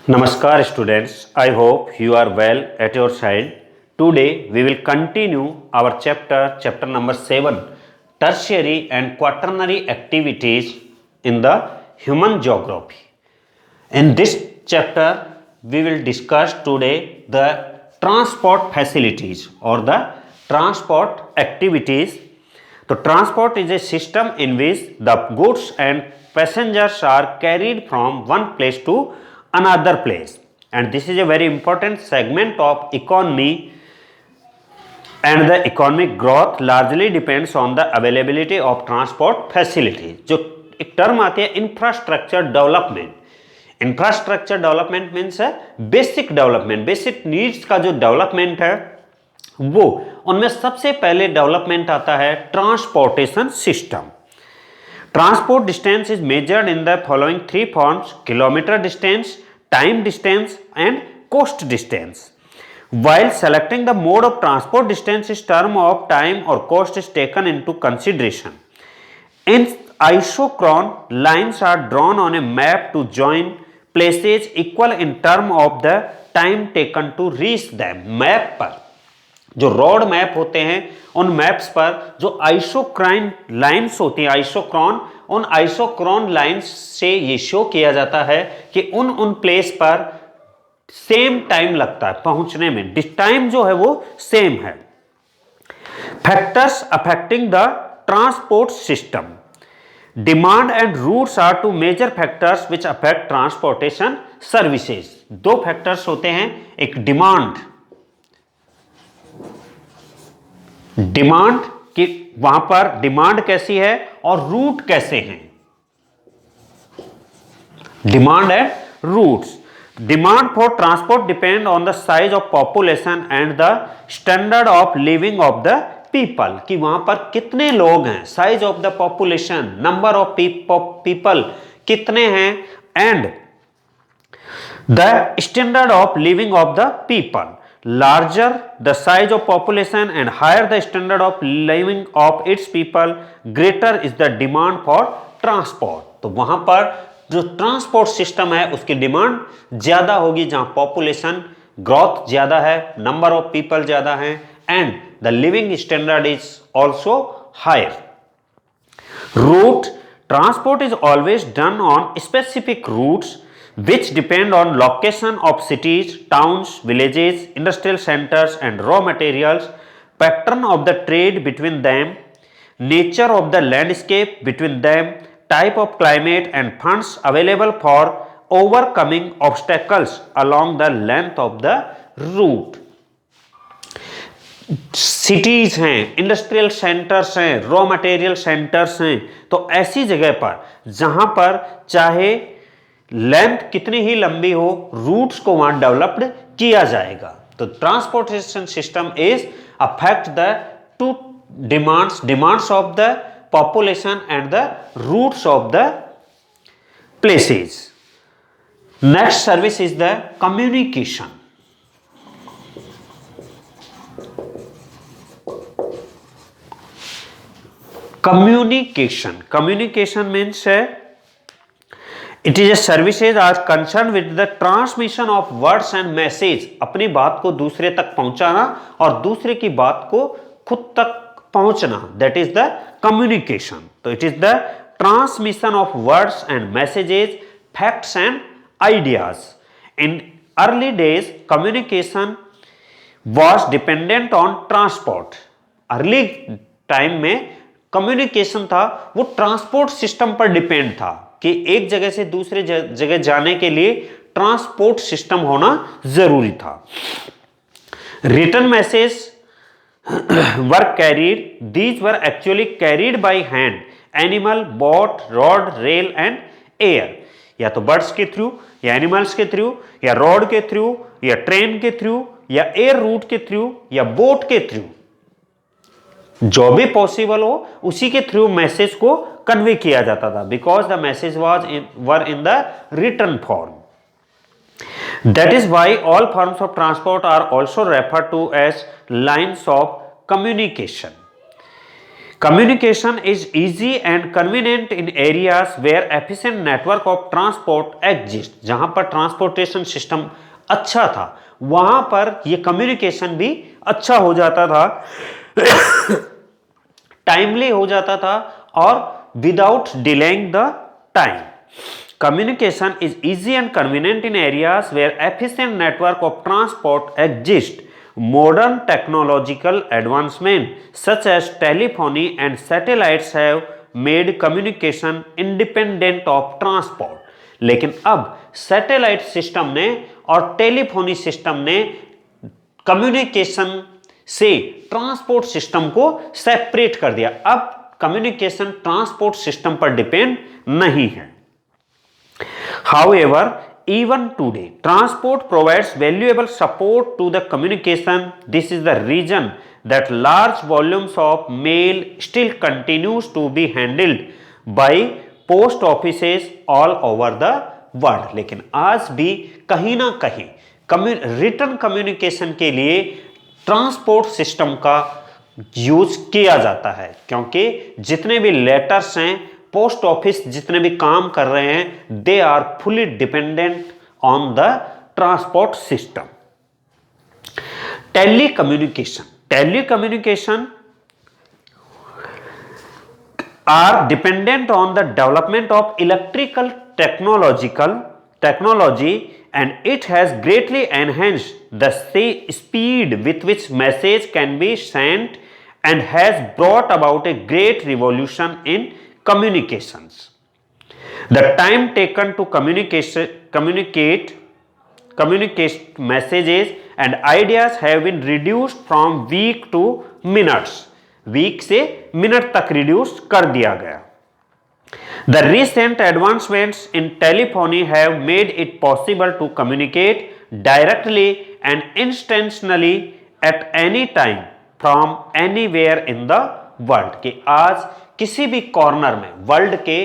Namaskar students, I hope you are well at your side. Today we will continue our chapter number 7, tertiary and quaternary activities in the human geography. In this chapter we will discuss today the transport facilities or the transport activities. So transport is a system in which the goods and passengers are carried from one place to another place, and this is a very important segment of economy, and the economic growth largely depends on the availability of transport facilities. जो एक term आती है infrastructure development. Infrastructure development means है basic development, basic needs का जो development है वो, उनमें सबसे पहले डेवलपमेंट आता है transportation system. Transport distance is measured in the following three forms: kilometer distance, time distance and coast distance. While selecting the mode of transport, distance is term of time or cost is taken into consideration. In isochron, lines are drawn on a map to join places equal in term of the time taken to reach them. Map पर जो road map होते हैं, उन maps पर जो आइसोक्राइन lines होती हैं, आइसोक्रॉन, उन आइसोक्रॉन लाइंस से ये शो किया जाता है कि उन प्लेस पर सेम टाइम लगता है पहुंचने में. टाइम जो है वो सेम है. Factors affecting the transport system. Demand and routes are two major factors which affect transportation services. दो फैक्टर्स होते हैं, एक डिमांड कि वहां पर डिमांड कैसी है और रूट कैसे हैं. Demand and routes. Demand for transport depend on the size of population and the standard of living of the people, कि वहां पर कितने लोग हैं, size of the population, number of people कितने हैं, and the standard of living of the people. Larger the size of population and higher the standard of living of its people, greater is the demand for transport. तो वहां पर जो transport system है उसकी demand ज्यादा होगी जहां population growth ज्यादा है, नंबर ऑफ पीपल ज्यादा है, and the living standard is also higher. Route. Transport is always done on specific routes which depend on location of cities, towns, villages, industrial centers and raw materials, pattern of the trade between them, nature of the landscape between them, type of climate and funds available for overcoming obstacles along the length of the route. Cities हैं, industrial centres हैं, raw material centres हैं, तो ऐसी जगह पर जहां पर चाहे लेंथ कितनी ही लंबी हो, रूट्स को वहां डेवलप्ड किया जाएगा. तो transportation system is affect the to demands of the population and the routes of the places. Next service is the communication. Communication means है It is a services are concerned with the transmission of words and message. अपनी बात को दूसरे तक पहुंचाना और दूसरे की बात को खुद तक पहुंचना, that is the communication. तो it is the transmission of words and messages, facts and ideas. In early days, communication was dependent on transport. Early time में communication था वो ट्रांसपोर्ट सिस्टम पर डिपेंड था कि एक जगह से दूसरे जगह जाने के लिए ट्रांसपोर्ट सिस्टम होना जरूरी था. Written message were carried, these were actually carried by hand, animal, boat, road, rail and air. या तो बर्ड्स के थ्रू, या एनिमल्स के थ्रू, या रोड के थ्रू, या ट्रेन के थ्रू, या एयर रूट के थ्रू, या बोट के थ्रू, जो भी पॉसिबल हो उसी के थ्रू मैसेज को कन्वे किया जाता था, because the message were in the written form. That is why all forms of transport are also refer to as lines of communication. Communication is easy and convenient in areas where efficient network of transport exists. जहां पर transportation system अच्छा था वहां पर यह communication भी अच्छा हो जाता था, टाइमली हो जाता था और without delaying the time. Communication is easy and convenient in areas where efficient network of transport exists. Modern technological advancement such as telephony and satellites have made communication independent of transport. लेकिन अब satellite system ने और telephony system ने communication से transport system को separate कर दिया. अब कम्युनिकेशन ट्रांसपोर्ट सिस्टम पर डिपेंड नहीं है. However, even today, transport provides valuable support to the communication. This is the reason that large volumes of mail still continues to be handled by post offices all over the world. लेकिन आज भी कहीं ना कहीं return communication के लिए transport system का use किया जाता है, क्योंकि जितने भी लेटर्स हैं, पोस्ट ऑफिस जितने भी काम कर रहे हैं, they are fully dependent on the transport system. Telecommunication are dependent on the development of electrical technology, and it has greatly enhanced the speed with which message can be sent and has brought about a great revolution in communications. The time taken to communicate messages and ideas have been reduced from week to minutes. Week से minute तक reduce कर दिया गया. The recent advancements in telephony have made it possible to communicate directly and instantly at any time from anywhere in the world. कि आज किसी भी corner में, वर्ल्ड के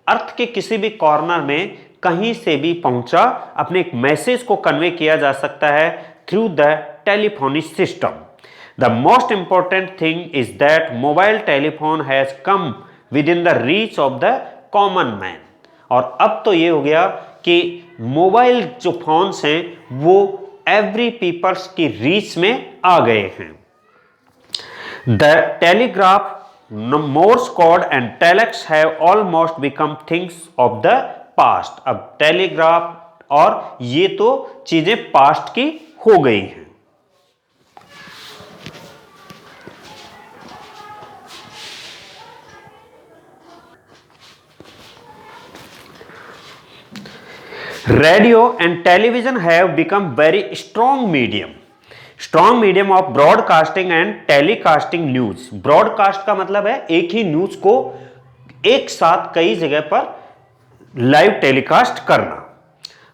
अर्थ के किसी भी कॉर्नर में कहीं से भी पहुंचा अपने एक मैसेज को कन्वे किया जा सकता है through the telephony system. The most important thing is that mobile telephone has come within the reach of the common man. और अब तो ये हो गया कि मोबाइल जो फोन्स हैं वो एवरी पीपल्स की रीच में आ गए हैं. The telegraph, Morse code and telex have almost become things of the past. अब टेलीग्राफ और ये तो चीजें पास्ट की हो गई हैं. Radio and television have become very strong medium of broadcasting and telecasting news. Broadcast का मतलब है एक ही न्यूज को एक साथ कई जगह पर लाइव टेलीकास्ट करना.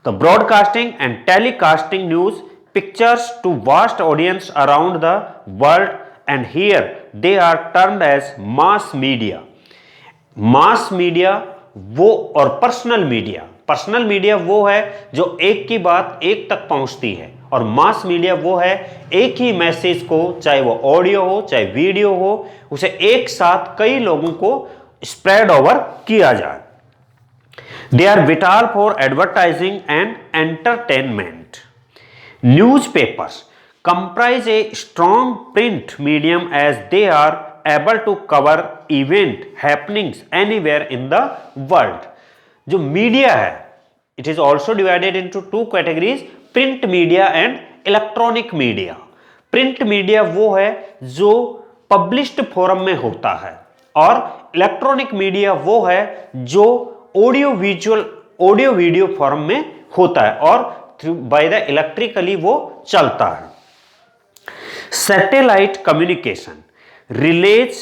तो broadcasting and telecasting news pictures to vast audience around the world, and here they are termed as mass media. Mass media वो और पर्सनल मीडिया वो है जो एक की बात एक तक पहुंचती है, और मास मीडिया वो है एक ही मैसेज को, चाहे वो ऑडियो हो चाहे वीडियो हो, उसे एक साथ कई लोगों को स्प्रेड ओवर किया जाए. They are vital for advertising and entertainment. Newspapers comprise a strong print medium as they are able to cover event happenings anywhere in the world. जो मीडिया है, it is also divided into two categories, print media and electronic media. Print media वो है जो published form में होता है, और electronic media वो है जो ऑडियो वीडियो फॉर्म में होता है और बाय द इलेक्ट्रिकली वो चलता है. Satellite communication release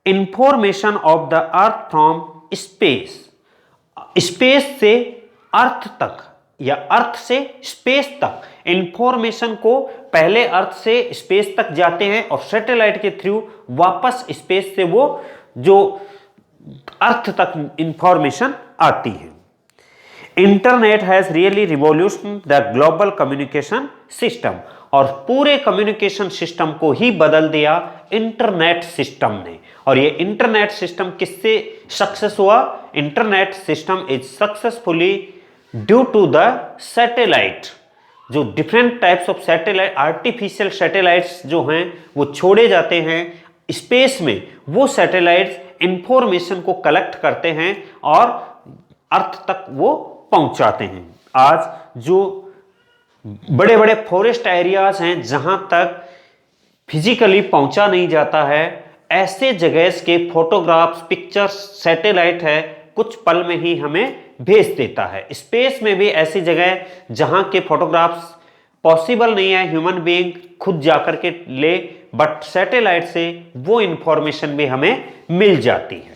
information of the earth from space. Space से अर्थ तक या अर्थ से स्पेस तक इंफॉर्मेशन को पहले अर्थ से स्पेस तक जाते हैं और सैटेलाइट के थ्रू वापस स्पेस से वो जो अर्थ तक इंफॉर्मेशन आती है. Internet has really revolution the global communication system, और पूरे कम्युनिकेशन सिस्टम को ही बदल दिया इंटरनेट सिस्टम ने। और ये इंटरनेट सिस्टम किससे सक्सेस हुआ? Internet system is successfully due to the satellite. जो different types of satellite, artificial satellites जो हैं वो छोड़े जाते हैं स्पेस में, वो सैटेलाइट्स इंफॉर्मेशन को कलेक्ट करते हैं और अर्थ तक वो पहुंचाते हैं। आज जो बड़े बड़े फॉरेस्ट एरियाज हैं जहां तक फिजिकली पहुंचा नहीं जाता है, ऐसे जगह के फोटोग्राफ्स, पिक्चर्स, सैटेलाइट है कुछ पल में ही हमें भेज देता है। स्पेस में भी ऐसी जगह जहां के फोटोग्राफ्स पॉसिबल नहीं है ह्यूमन बीइंग खुद जाकर के ले, बट सैटेलाइट से वो इंफॉर्मेशन भी हमें मिल जाती है।